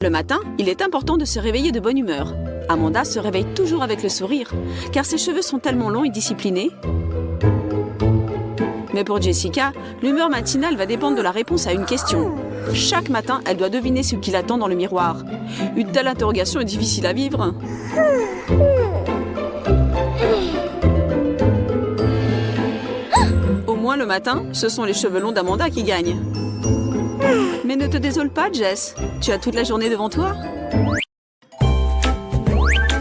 Le matin, il est important de se réveiller de bonne humeur. Amanda se réveille toujours avec le sourire, car ses cheveux sont tellement longs et disciplinés. Mais pour Jessica, l'humeur matinale va dépendre de la réponse à une question. Chaque matin, elle doit deviner ce qui l'attend dans le miroir. Une telle interrogation est difficile à vivre. Au moins le matin, ce sont les cheveux longs d'Amanda qui gagnent. Mais ne te désole pas, Jess. Tu as toute la journée devant toi.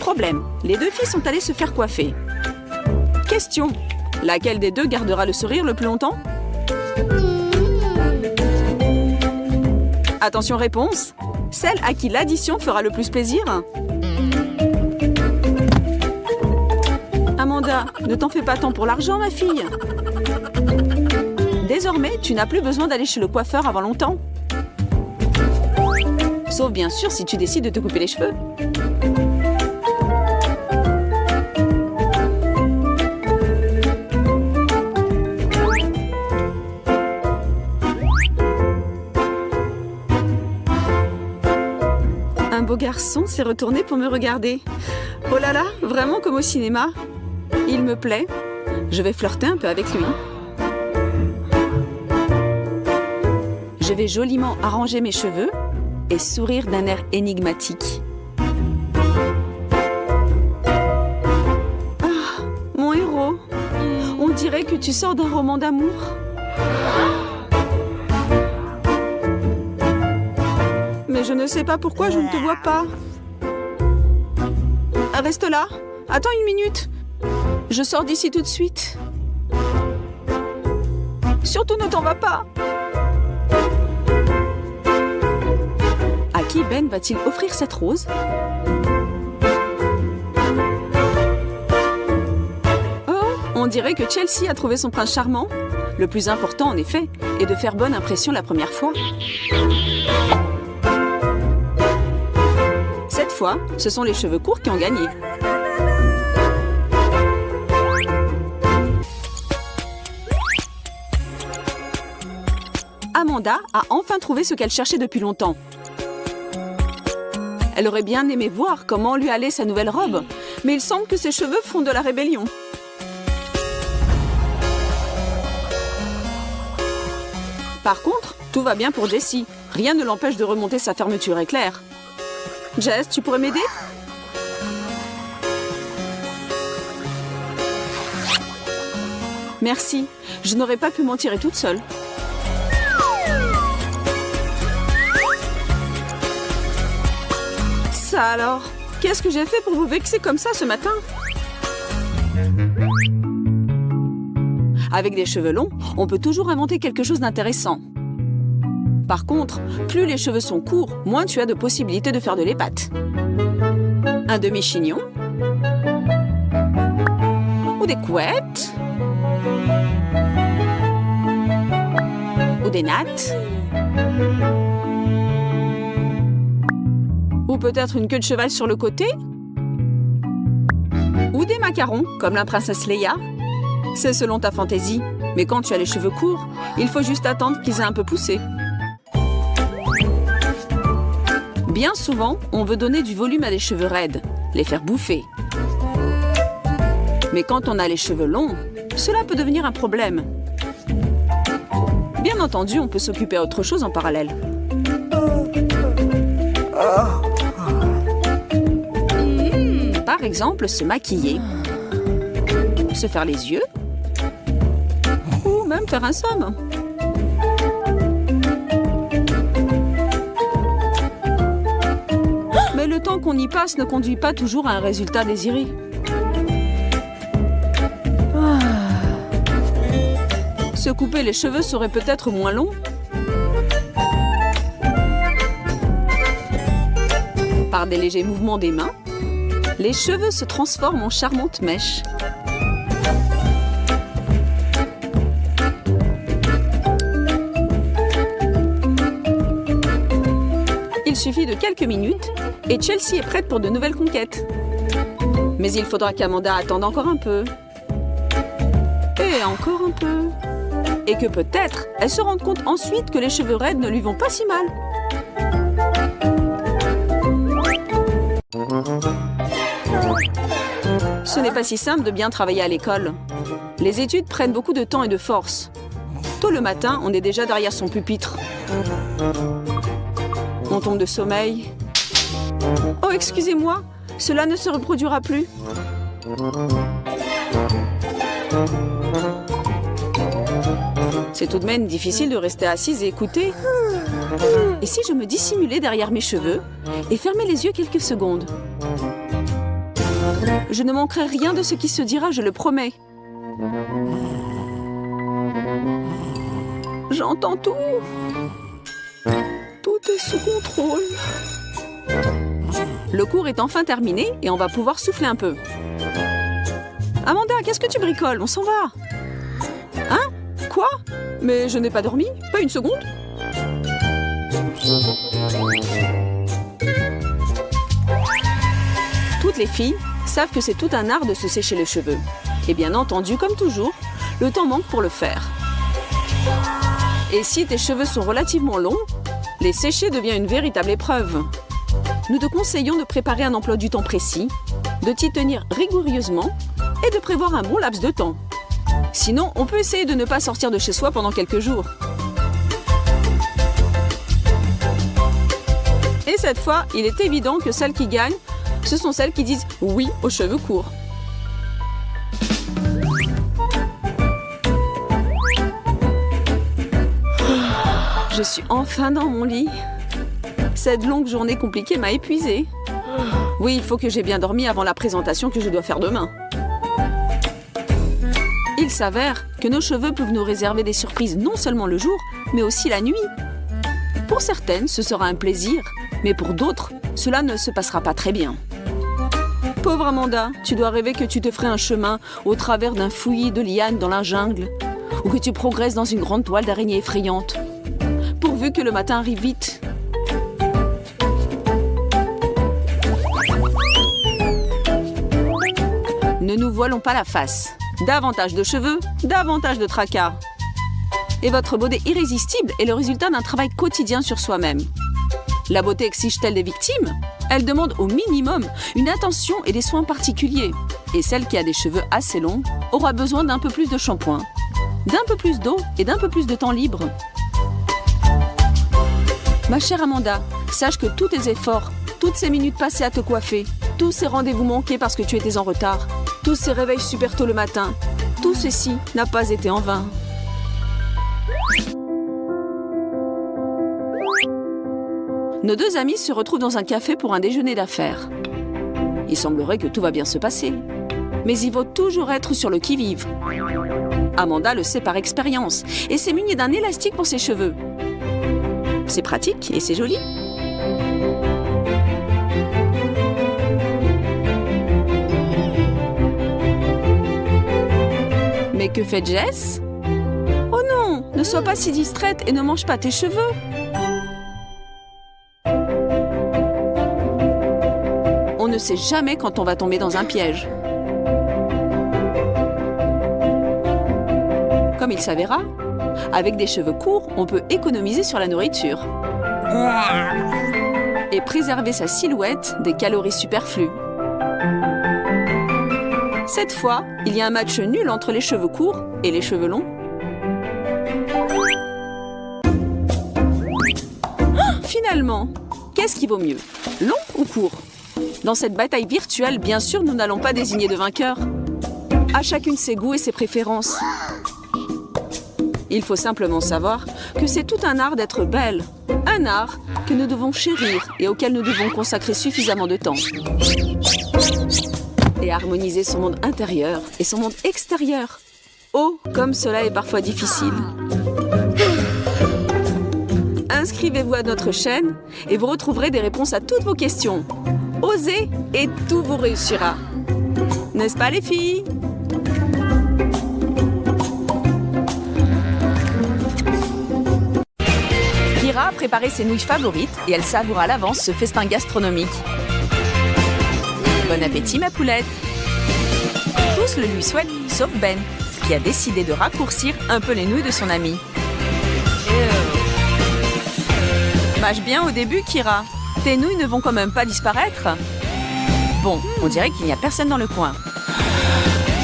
Problème, les deux filles sont allées se faire coiffer. Question, laquelle des deux gardera le sourire le plus longtemps? Attention, réponse. Celle à qui l'addition fera le plus plaisir. Amanda, ne t'en fais pas tant pour l'argent, ma fille. Désormais, tu n'as plus besoin d'aller chez le coiffeur avant longtemps. Sauf bien sûr si tu décides de te couper les cheveux. Un beau garçon s'est retourné pour me regarder. Oh là là, vraiment comme au cinéma. Il me plaît. Je vais flirter un peu avec lui. Je vais joliment arranger mes cheveux et sourire d'un air énigmatique. Ah, mon héros. On dirait que tu sors d'un roman d'amour. Mais je ne sais pas pourquoi je ne te vois pas. Reste là. Attends une minute. Je sors d'ici tout de suite. Surtout ne t'en vas pas. À qui Ben va-t-il offrir cette rose? Oh, on dirait que Chelsea a trouvé son prince charmant. Le plus important, en effet, est de faire bonne impression la première fois. Cette fois, ce sont les cheveux courts qui ont gagné. Amanda a enfin trouvé ce qu'elle cherchait depuis longtemps. Elle aurait bien aimé voir comment lui allait sa nouvelle robe, mais il semble que ses cheveux font de la rébellion. Par contre, tout va bien pour Jessie. Rien ne l'empêche de remonter sa fermeture éclair. Jess, tu pourrais m'aider? Merci, je n'aurais pas pu m'en tirer toute seule. Ça alors, qu'est-ce que j'ai fait pour vous vexer comme ça ce matin? Avec des cheveux longs, on peut toujours inventer quelque chose d'intéressant. Par contre, plus les cheveux sont courts, moins tu as de possibilités de faire de l'épate. Un demi-chignon. Ou des couettes. Ou des nattes. Ou peut-être une queue de cheval sur le côté. Ou des macarons, comme la princesse Leia. C'est selon ta fantaisie. Mais quand tu as les cheveux courts, il faut juste attendre qu'ils aient un peu poussé. Bien souvent, on veut donner du volume à des cheveux raides, les faire bouffer. Mais quand on a les cheveux longs, cela peut devenir un problème. Bien entendu, on peut s'occuper d'autre chose en parallèle. Par exemple, se maquiller, se faire les yeux, ou même faire un somme. Mais le temps qu'on y passe ne conduit pas toujours à un résultat désiré. Se couper les cheveux serait peut-être moins long. Par des légers mouvements des mains, les cheveux se transforment en charmantes mèches. Il suffit de quelques minutes et Chelsea est prête pour de nouvelles conquêtes. Mais il faudra qu'Amanda attende encore un peu. Et encore un peu. Et que peut-être elle se rende compte ensuite que les cheveux raides ne lui vont pas si mal. Ce n'est pas si simple de bien travailler à l'école. Les études prennent beaucoup de temps et de force. Tôt le matin, on est déjà derrière son pupitre. On tombe de sommeil. Oh, excusez-moi, cela ne se reproduira plus. C'est tout de même difficile de rester assise et écouter. Et si je me dissimulais derrière mes cheveux et fermais les yeux quelques secondes? Je ne manquerai rien de ce qui se dira, je le promets. J'entends tout. Tout est sous contrôle. Le cours est enfin terminé et on va pouvoir souffler un peu. Amanda, qu'est-ce que tu bricoles? On s'en va. Hein? Quoi? Mais je n'ai pas dormi? Pas une seconde? Toutes les filles savent que c'est tout un art de se sécher les cheveux. Et bien entendu, comme toujours, le temps manque pour le faire. Et si tes cheveux sont relativement longs, les sécher devient une véritable épreuve. Nous te conseillons de préparer un emploi du temps précis, de t'y tenir rigoureusement et de prévoir un bon laps de temps. Sinon, on peut essayer de ne pas sortir de chez soi pendant quelques jours. Et cette fois, il est évident que celles qui gagnent, ce sont celles qui disent oui aux cheveux courts. Je suis enfin dans mon lit. Cette longue journée compliquée m'a épuisée. Oui, il faut que j'ai bien dormi avant la présentation que je dois faire demain. Il s'avère que nos cheveux peuvent nous réserver des surprises non seulement le jour, mais aussi la nuit. Pour certaines, ce sera un plaisir, mais pour d'autres, cela ne se passera pas très bien. Pauvre Amanda, tu dois rêver que tu te ferais un chemin au travers d'un fouillis de lianes dans la jungle, ou que tu progresses dans une grande toile d'araignée effrayante. Pourvu que le matin arrive vite. Ne nous voilons pas la face. Davantage de cheveux, davantage de tracas. Et votre beauté irrésistible est le résultat d'un travail quotidien sur soi-même. La beauté exige-t-elle des victimes? Elle demande au minimum une attention et des soins particuliers. Et celle qui a des cheveux assez longs aura besoin d'un peu plus de shampoing, d'un peu plus d'eau et d'un peu plus de temps libre. Ma chère Amanda, sache que tous tes efforts, toutes ces minutes passées à te coiffer, tous ces rendez-vous manqués parce que tu étais en retard, tous ces réveils super tôt le matin, tout ceci n'a pas été en vain. Nos deux amis se retrouvent dans un café pour un déjeuner d'affaires. Il semblerait que tout va bien se passer. Mais il faut toujours être sur le qui-vive. Amanda le sait par expérience et s'est munie d'un élastique pour ses cheveux. C'est pratique et c'est joli. Mais que fait Jess? Oh non, ne sois pas si distraite et ne mange pas tes cheveux. On ne sait jamais quand on va tomber dans un piège. Comme il s'avéra, avec des cheveux courts, on peut économiser sur la nourriture et préserver sa silhouette des calories superflues. Cette fois, il y a un match nul entre les cheveux courts et les cheveux longs. Finalement, qu'est-ce qui vaut mieux, long ou court? Dans cette bataille virtuelle, bien sûr, nous n'allons pas désigner de vainqueur. À chacune ses goûts et ses préférences. Il faut simplement savoir que c'est tout un art d'être belle. Un art que nous devons chérir et auquel nous devons consacrer suffisamment de temps. Et harmoniser son monde intérieur et son monde extérieur. Oh, comme cela est parfois difficile. Inscrivez-vous à notre chaîne et vous retrouverez des réponses à toutes vos questions. Osez et tout vous réussira. N'est-ce pas les filles? Kira a préparé ses nouilles favorites et elle savoure à l'avance ce festin gastronomique. Bon appétit ma poulette. Tous le lui souhaitent, sauf Ben, qui a décidé de raccourcir un peu les nouilles de son ami. Mâche bien au début, Kira. Tes nouilles ne vont quand même pas disparaître. Bon, on dirait qu'il n'y a personne dans le coin.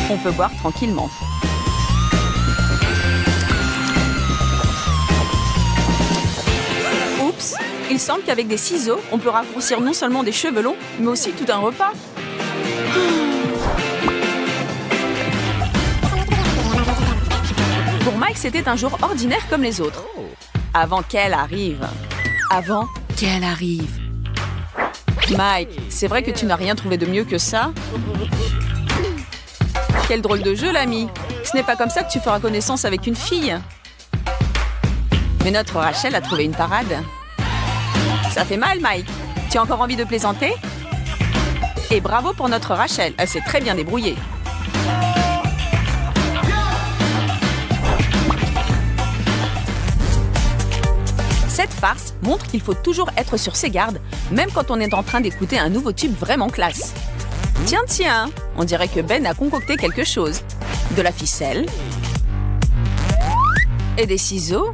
On peut boire tranquillement. Oups, il semble qu'avec des ciseaux, on peut raccourcir non seulement des cheveux longs, mais aussi tout un repas. Pour Mike, c'était un jour ordinaire comme les autres. Avant qu'elle arrive. Avant qu'elle arrive. Mike, c'est vrai que tu n'as rien trouvé de mieux que ça? Quel drôle de jeu, l'ami. Ce n'est pas comme ça que tu feras connaissance avec une fille. Mais notre Rachel a trouvé une parade. Ça fait mal, Mike. Tu as encore envie de plaisanter? Et bravo pour notre Rachel, elle s'est très bien débrouillée. Cette farce montre qu'il faut toujours être sur ses gardes, même quand on est en train d'écouter un nouveau tube vraiment classe. Tiens, tiens, on dirait que Ben a concocté quelque chose. De la ficelle. Et des ciseaux.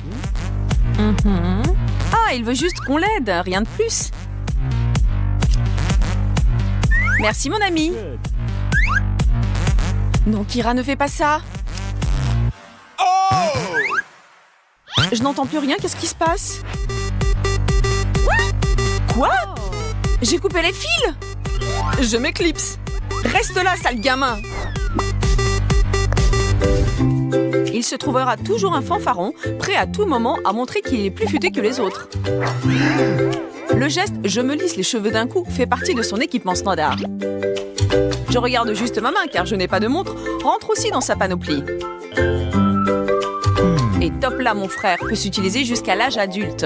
Ah, il veut juste qu'on l'aide, rien de plus. Merci, mon ami. Non, Kira, ne fais pas ça. Je n'entends plus rien, qu'est-ce qui se passe? Quoi? J'ai coupé les fils? Je m'éclipse. Reste là, sale gamin. Il se trouvera toujours un fanfaron, prêt à tout moment à montrer qu'il est plus futé que les autres. Le geste « je me lisse les cheveux d'un coup » fait partie de son équipement standard. Je regarde juste ma main car je n'ai pas de montre, rentre aussi dans sa panoplie. Et top là, mon frère, peut s'utiliser jusqu'à l'âge adulte.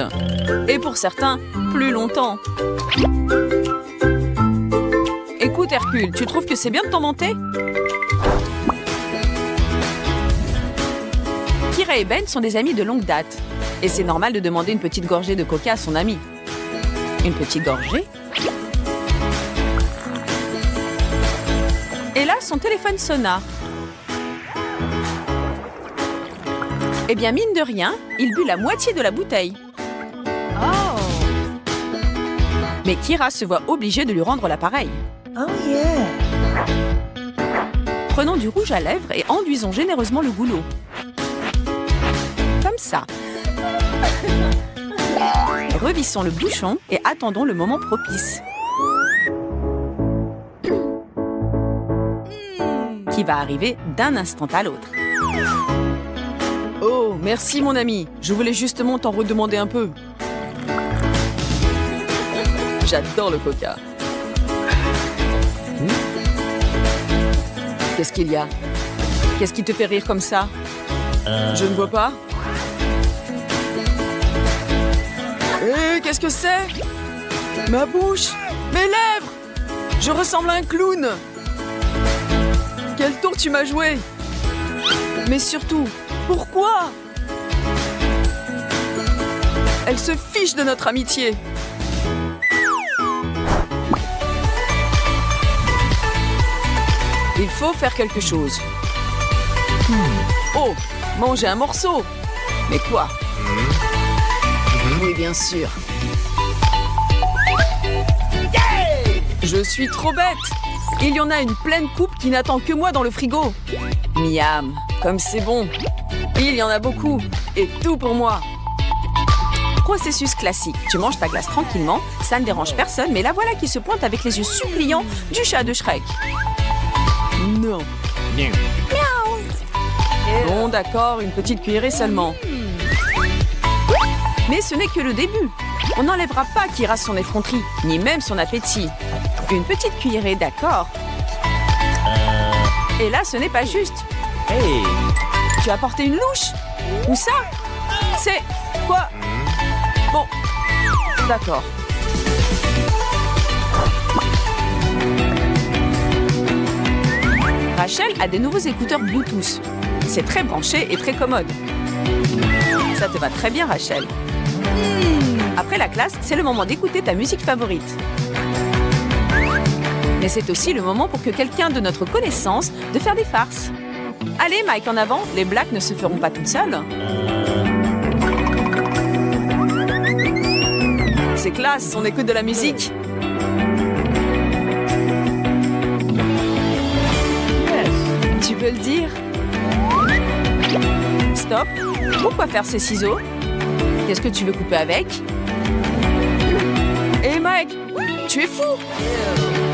Et pour certains, plus longtemps. Écoute, Hercule, tu trouves que c'est bien de t'en vanter? Kira et Ben sont des amis de longue date. Et c'est normal de demander une petite gorgée de coca à son ami. Une petite gorgée? Et là, son téléphone sonna. Eh bien, mine de rien, il but la moitié de la bouteille. Oh. Mais Kira se voit obligée de lui rendre l'appareil. Oh yeah. Prenons du rouge à lèvres et enduisons généreusement le goulot. Comme ça. Revissons le bouchon et attendons le moment propice. Qui va arriver d'un instant à l'autre. Oh, merci mon ami. Je voulais justement t'en redemander un peu. J'adore le coca. Qu'est-ce qu'il y a? Qu'est-ce qui te fait rire comme ça? Je ne vois pas. Hé, qu'est-ce que c'est? Ma bouche! Mes lèvres! Je ressemble à un clown! Quel tour tu m'as joué! Mais surtout, pourquoi? Elle se fiche de notre amitié. Il faut faire quelque chose. Oh, manger un morceau. Mais quoi? Oui, bien sûr. Je suis trop bête. Il y en a une pleine coupe qui n'attend que moi dans le frigo. Miam, comme c'est bon. Il y en a beaucoup. Et tout pour moi. Processus classique. Tu manges ta glace tranquillement, ça ne dérange personne, mais la voilà qui se pointe avec les yeux suppliants du chat de Shrek. Non. Miaou. Bon, d'accord, une petite cuillerée seulement. Mais ce n'est que le début. On n'enlèvera pas Kira son effronterie, ni même son appétit. Une petite cuillerée, d'accord. Et là, ce n'est pas juste. Hey. Tu as porté une louche? Où ça? C'est... quoi? Bon, d'accord. Rachel a des nouveaux écouteurs Bluetooth. C'est très branché et très commode. Ça te va très bien, Rachel. Après la classe, c'est le moment d'écouter ta musique favorite. Mais c'est aussi le moment pour que quelqu'un de notre connaissance de faire des farces. Allez, Mike, en avant, les blagues ne se feront pas toutes seules. C'est classe, on écoute de la musique. veux le dire. Stop. Pourquoi faire ces ciseaux? Qu'est-ce que tu veux couper avec? Hé Mike, tu es fou!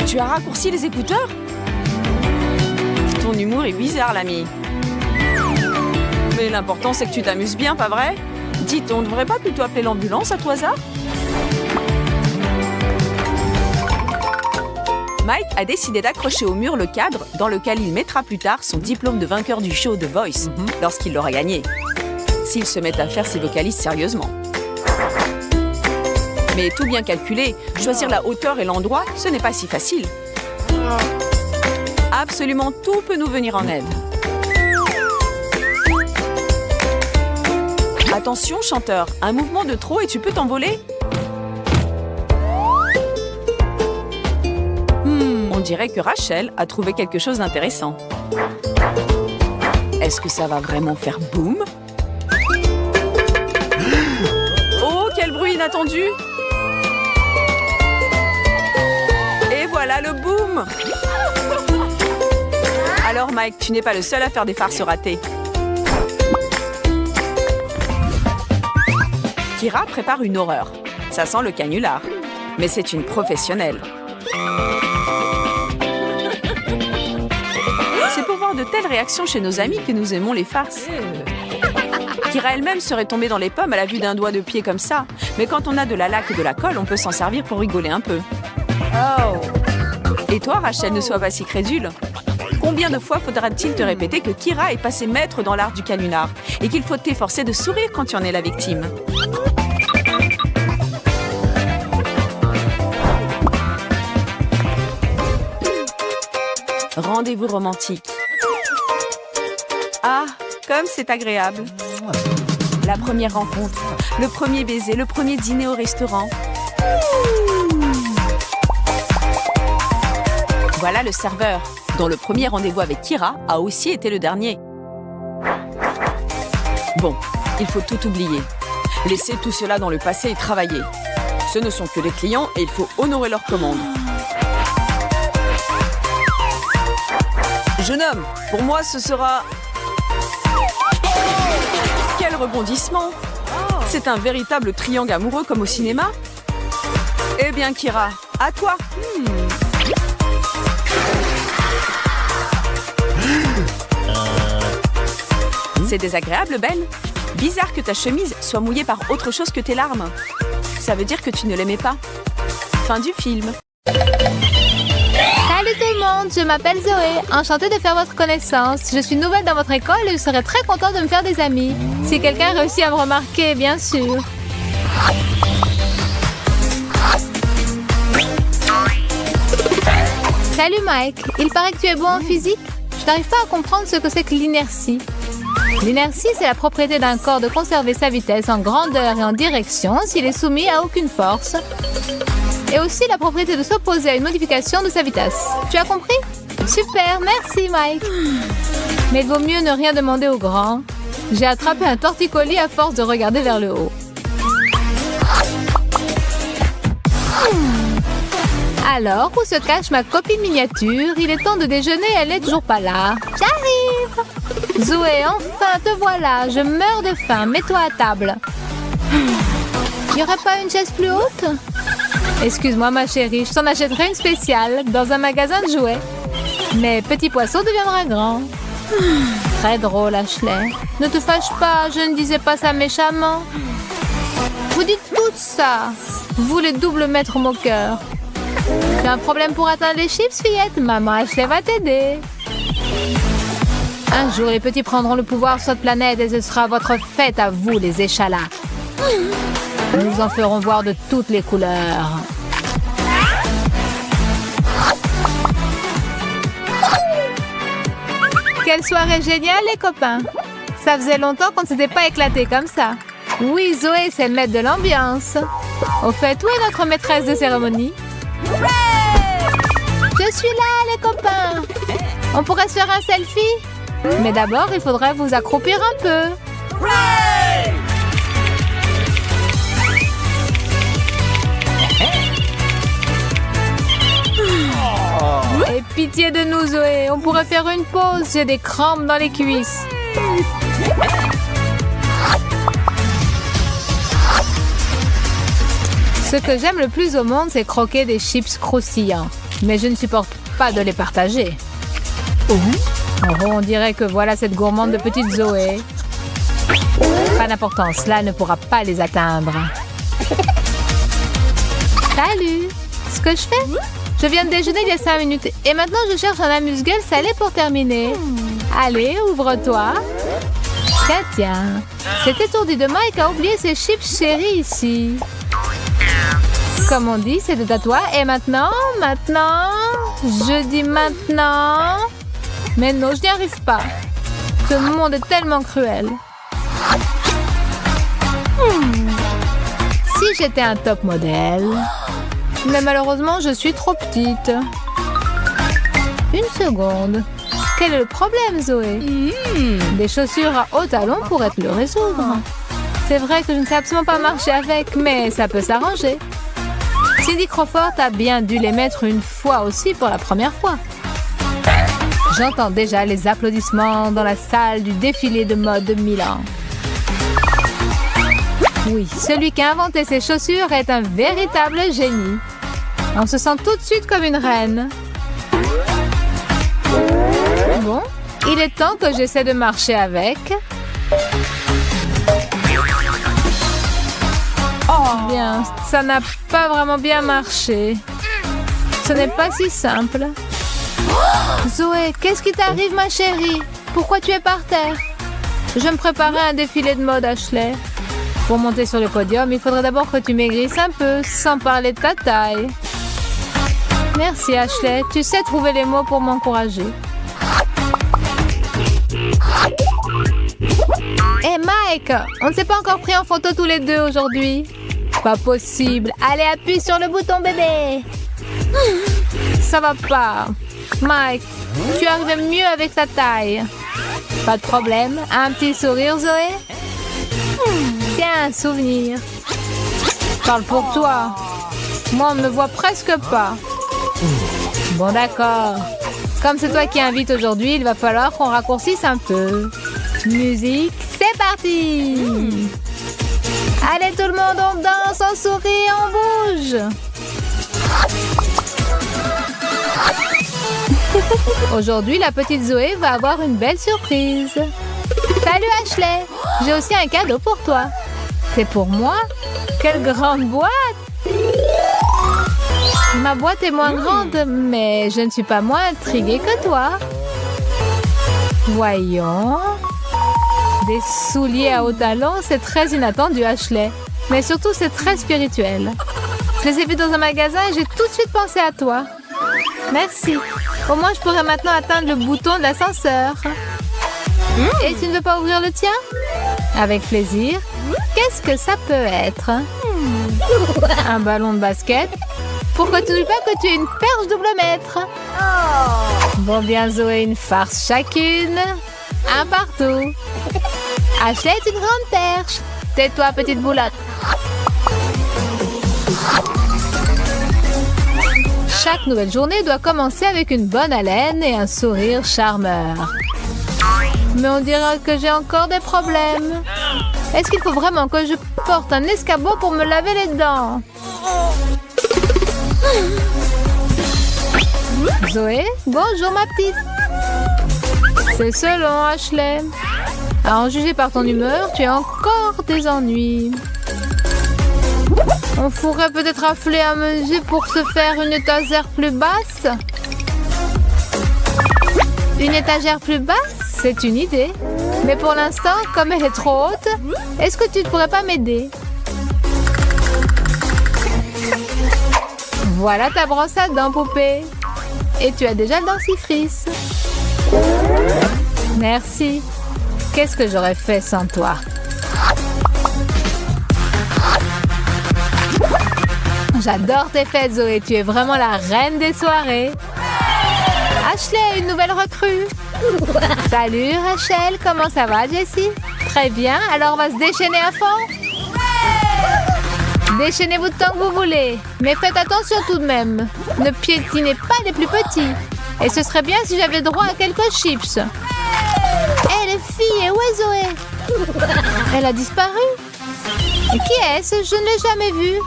Tu as raccourci les écouteurs? Ton humour est bizarre, l'ami. Mais l'important, c'est que tu t'amuses bien, pas vrai? Dites, on ne devrait pas plutôt appeler l'ambulance à tout hasard? Mike a décidé d'accrocher au mur le cadre dans lequel il mettra plus tard son diplôme de vainqueur du show The Voice, lorsqu'il l'aura gagné. S'il se met à faire ses vocalistes sérieusement. Mais tout bien calculé, choisir la hauteur et l'endroit, ce n'est pas si facile. Absolument tout peut nous venir en aide. Attention, chanteur, un mouvement de trop et tu peux t'envoler. On dirait que Rachel a trouvé quelque chose d'intéressant. Est-ce que ça va vraiment faire boum? Oh, quel bruit inattendu! Et voilà le boom! Alors Mike, tu n'es pas le seul à faire des farces ratées. Kira prépare une horreur. Ça sent le canular. Mais c'est une professionnelle. C'est pour voir de telles réactions chez nos amis que nous aimons les farces. Kira elle-même serait tombée dans les pommes à la vue d'un doigt de pied comme ça. Mais quand on a de la laque et de la colle, on peut s'en servir pour rigoler un peu. Oh. Et toi, Rachel, ne sois pas si crédule. Combien de fois faudra-t-il te répéter que Kira est passée maître dans l'art du canular et qu'il faut t'efforcer de sourire quand tu en es la victime? Rendez-vous romantique. Ah, comme c'est agréable. La première rencontre, le premier baiser, le premier dîner au restaurant. Voilà le serveur, dont le premier rendez-vous avec Kira a aussi été le dernier. Bon, il faut tout oublier. Laisser tout cela dans le passé et travailler. Ce ne sont que des clients et il faut honorer leurs commandes. Jeune homme, pour moi ce sera... Quel rebondissement! C'est un véritable triangle amoureux comme au cinéma. Eh bien Kira, à toi! C'est désagréable, Ben. Bizarre que ta chemise soit mouillée par autre chose que tes larmes. Ça veut dire que tu ne l'aimais pas. Fin du film. Salut tout le monde, je m'appelle Zoé. Enchantée de faire votre connaissance. Je suis nouvelle dans votre école et je serais très contente de me faire des amis. Si quelqu'un réussit à me remarquer, bien sûr. Salut Mike, il paraît que tu es bon en physique. Je n'arrive pas à comprendre ce que c'est que l'inertie. L'inertie, c'est la propriété d'un corps de conserver sa vitesse en grandeur et en direction s'il est soumis à aucune force. Et aussi la propriété de s'opposer à une modification de sa vitesse. Tu as compris? Super, merci Mike. Mais il vaut mieux ne rien demander aux grands. J'ai attrapé un torticolis à force de regarder vers le haut. Alors, où se cache ma copine miniature? Il est temps de déjeuner, elle n'est toujours pas là. J'arrive! Zoé, enfin, te voilà. Je meurs de faim. Mets-toi à table. Il n'y aurait pas une chaise plus haute? Excuse-moi, ma chérie, je t'en achèterai une spéciale dans un magasin de jouets. Mais petit poisson deviendra grand. Très drôle, Ashley. Ne te fâche pas, je ne disais pas ça méchamment. Vous dites tout ça. Vous, les doubles maîtres moqueurs. Tu as un problème pour atteindre les chips, fillette? Maman Ashley va t'aider. Un jour, les petits prendront le pouvoir sur cette planète et ce sera votre fête à vous, les échalas. Nous en ferons voir de toutes les couleurs. Quelle soirée géniale, les copains! Ça faisait longtemps qu'on ne s'était pas éclaté comme ça. Oui, Zoé, c'est le maître de l'ambiance. Au fait, où est notre maîtresse de cérémonie? Je suis là, les copains! On pourrait se faire un selfie? Mais d'abord, il faudrait vous accroupir un peu. Et pitié de nous, Zoé. On pourrait faire une pause. J'ai des crampes dans les cuisses. Ce que j'aime le plus au monde, c'est croquer des chips croustillants. Mais je ne supporte pas de les partager. Oh, on dirait que voilà cette gourmande de petite Zoé. Pas d'importance, cela ne pourra pas les atteindre. Salut! Ce que je fais? Je viens de déjeuner il y a 5 minutes et maintenant je cherche un amuse-gueule salé pour terminer. Allez, ouvre-toi. Tiens. Cet étourdi de Mike a oublié ses chips chéris ici. Comme on dit, c'est de à toi. Et maintenant, je dis maintenant. Mais non, je n'y arrive pas. Ce monde est tellement cruel. Si j'étais un top modèle. Mais malheureusement, je suis trop petite. Une seconde. Quel est le problème, Zoé? Des chaussures à hauts talons pourraient te le résoudre. C'est vrai que je ne sais absolument pas marcher avec, mais ça peut s'arranger. Cindy Crawford a bien dû les mettre une fois aussi pour la première fois. J'entends déjà les applaudissements dans la salle du défilé de mode de Milan. Oui, celui qui a inventé ces chaussures est un véritable génie. On se sent tout de suite comme une reine. Bon, il est temps que j'essaie de marcher avec. Oh bien, ça n'a pas vraiment bien marché. Ce n'est pas si simple. Zoé, qu'est-ce qui t'arrive, ma chérie? Pourquoi tu es par terre? Je me préparais à un défilé de mode, Ashley. Pour monter sur le podium, il faudrait d'abord que tu maigrisses un peu, sans parler de ta taille. Merci, Ashley. Tu sais trouver les mots pour m'encourager. Hé, Mike, on ne s'est pas encore pris en photo tous les deux aujourd'hui. Pas possible. Allez, appuie sur le bouton, bébé. Ça va pas. Mike, tu arrives mieux avec ta taille. Pas de problème. Un petit sourire, Zoé? Tiens, un souvenir. Parle pour toi. Moi, on ne me voit presque pas. Bon, d'accord. Comme c'est toi qui invite aujourd'hui, il va falloir qu'on raccourcisse un peu. Musique, c'est parti! Allez, tout le monde, on danse, on sourit, on bouge! Aujourd'hui, la petite Zoé va avoir une belle surprise. Salut Ashley! J'ai aussi un cadeau pour toi. C'est pour moi? Quelle grande boîte! Ma boîte est moins grande, mais je ne suis pas moins intriguée que toi. Voyons. Des souliers à hauts talons, c'est très inattendu, Ashley. Mais surtout, c'est très spirituel. Je les ai vus dans un magasin et j'ai tout de suite pensé à toi. Merci. Au moins, je pourrais maintenant atteindre le bouton de l'ascenseur. Et tu ne veux pas ouvrir le tien? Avec plaisir. Qu'est-ce que ça peut être? Un ballon de basket? Pourquoi tu ne dis pas que tu es une perche double mètre? Bon bien, Zoé, une farce chacune. Un partout. Ashley est une grande perche. Tais-toi, petite boulotte. Chaque nouvelle journée doit commencer avec une bonne haleine et un sourire charmeur. Mais on dirait que j'ai encore des problèmes. Est-ce qu'il faut vraiment que je porte un escabeau pour me laver les dents? Zoé, bonjour ma petite. C'est selon, Ashley. À en juger par ton humeur, tu as encore des ennuis. On pourrait peut-être affler à mesure pour se faire une étagère plus basse. Une étagère plus basse, c'est une idée. Mais pour l'instant, comme elle est trop haute, est-ce que tu ne pourrais pas m'aider? Voilà ta brosse à dents, poupée. Et tu as déjà le dentifrice. Merci. Qu'est-ce que j'aurais fait sans toi? J'adore tes fêtes, Zoé. Tu es vraiment la reine des soirées. Ashley, une nouvelle recrue. Salut, Rachel. Comment ça va, Jessie? Très bien. Alors, on va se déchaîner à fond. Déchaînez-vous tant que vous voulez. Mais faites attention tout de même. Ne piétinez pas les plus petits. Et ce serait bien si j'avais droit à quelques chips. Hé les filles, où est Zoé? Elle a disparu. Et qui est-ce? Je ne l'ai jamais vue.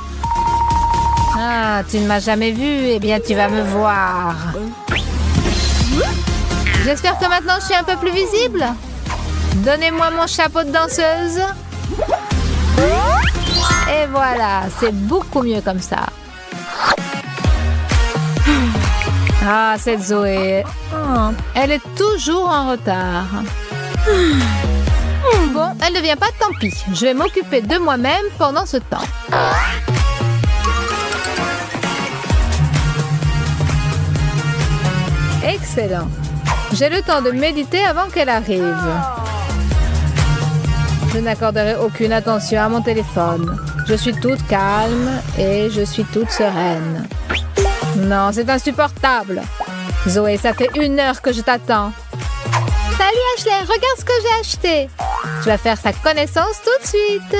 Ah, tu ne m'as jamais vue. Eh bien, tu vas me voir. J'espère que maintenant je suis un peu plus visible. Donnez-moi mon chapeau de danseuse. Et voilà, c'est beaucoup mieux comme ça. Ah, cette Zoé. Elle est toujours en retard. Bon, elle ne vient pas, tant pis. Je vais m'occuper de moi-même pendant ce temps. Excellent. J'ai le temps de méditer avant qu'elle arrive. Je n'accorderai aucune attention à mon téléphone. Je suis toute calme et je suis toute sereine. Non, c'est insupportable. Zoé, ça fait 1 heure que je t'attends. Salut Ashley, regarde ce que j'ai acheté. Tu vas faire sa connaissance tout de suite.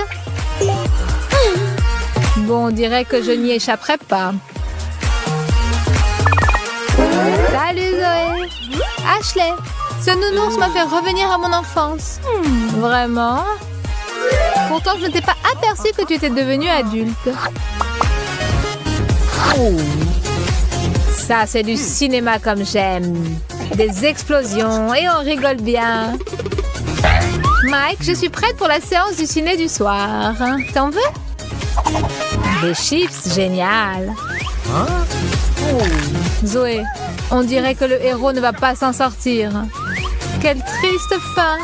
Bon, on dirait que je n'y échapperai pas. Salut Zoé. Ashley, ce nounours m'a fait revenir à mon enfance. Vraiment? Pourtant, je ne t'ai pas aperçu que tu étais devenue adulte. Ça, c'est du cinéma comme j'aime. Des explosions et on rigole bien. Mike, je suis prête pour la séance du ciné du soir. T'en veux? Des chips, génial. Zoé, on dirait que le héros ne va pas s'en sortir. Quelle triste fin.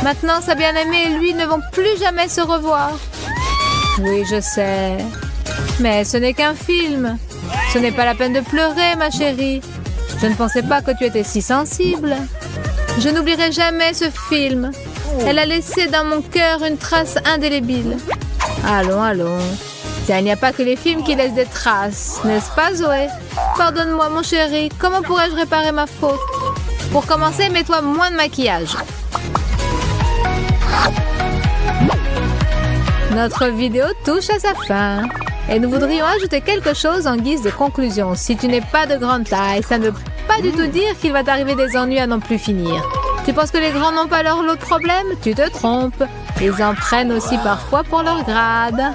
Maintenant, sa bien-aimée et lui ne vont plus jamais se revoir. Oui, je sais. Mais ce n'est qu'un film. Ce n'est pas la peine de pleurer, ma chérie. Je ne pensais pas que tu étais si sensible. Je n'oublierai jamais ce film. Elle a laissé dans mon cœur une trace indélébile. Allons, allons. Tiens, il n'y a pas que les films qui laissent des traces, n'est-ce pas, Zoé? Pardonne-moi, mon chéri. Comment pourrais-je réparer ma faute? Pour commencer, mets-toi moins de maquillage. Notre vidéo touche à sa fin. Et nous voudrions ajouter quelque chose en guise de conclusion. Si tu n'es pas de grande taille, ça ne veut pas du tout dire qu'il va t'arriver des ennuis à n'en plus finir. Tu penses que les grands n'ont pas leur lot de problèmes? Tu te trompes. Ils en prennent aussi parfois pour leur grade.